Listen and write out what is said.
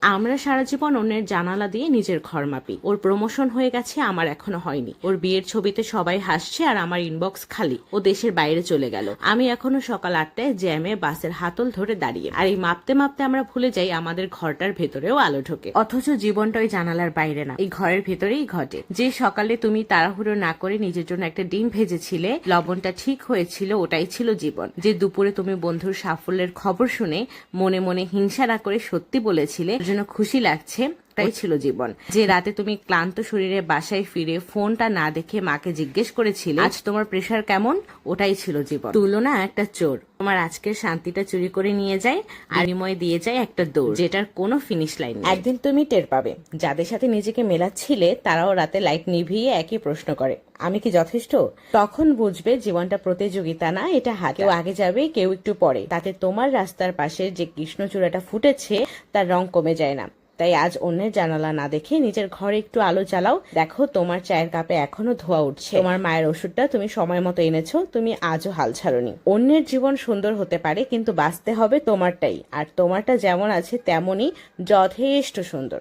আমরা সারা জীবন অন্যের জানালা দিয়ে নিজের ঘর মাপি। ওর প্রমোশন হয়ে গেছে, আমার এখনো হয়নি। ওর বিয়ের ছবিতে সবাই হাসছে আর আমার ইনবক্স খালি। ও দেশের বাইরে চলে গেল, আমি এখনো সকাল 8টায় জ্যামে বাসের হাতল ধরে দাঁড়িয়ে। আর এই মাপতে মাপতে আমরা ভুলে যাই আমাদের ঘরটার ভেতরেও আলো ঢোকে। অথচ জীবনটা ওই জানালার বাইরে না, এই ঘরের ভেতরেই ঘটে। যে সকালে তুমি তাড়াহুড়ো না করে নিজের জন্য একটা ডিম ভেজেছিলে, লবণটা ঠিক হয়েছিল, ওটাই ছিল জীবন। যে দুপুরে তুমি বন্ধুর সাফল্যের খবর শুনে মনে মনে হিংসা না করে সত্যি বলেছিলে, জন্য খুশি লাগছে, ওটাই ছিল জীবন। যে রাতে তুমি ক্লান্ত শরীরে বাসায় ফিরে ফোনটা না দেখে মাকে জিজ্ঞেস করেছিলে আজ তোমার প্রেশার কেমন, ওটাই ছিল জীবন। তুলনা একটা চোর, তোমার আজকের শান্তিটা চুরি করে নিয়ে যায় আর বিনিময়ে দিয়ে যায় একটা দৌড় যেটার কোনো ফিনিশ লাইন নেই। একদিন তুমি টের পাবে যাদের সাথে নিজেকে মেলাচ্ছিলে তারাও রাতে লাইট নিভিয়ে একই প্রশ্ন করে, আমি কি যথেষ্ট? তখন বুঝবে জীবনটা প্রতিযোগিতা না, এটা হাত। কেউ আগে যাবে, কেউ একটু পরে। তাতে তোমার রাস্তার পাশে যে কৃষ্ণচূড়াটা ফুটেছে তার রং কমে যায় না। তাই আজ অন্যের জানালা না দেখে নিজের ঘরে একটু আলো জ্বালাও। দেখো তোমার চায়ের কাপে এখনো ধোয়া উঠছে। তোমার মায়ের ওষুধটা তুমি সময় মতো এনেছো, তুমি আজও হাল ছাড়োনি। অন্যের জীবন সুন্দর হতে পারে কিন্তু বাঁচতে হবে তোমারটাই, আর তোমারটা যেমন আছে তেমনই যথেষ্ট সুন্দর।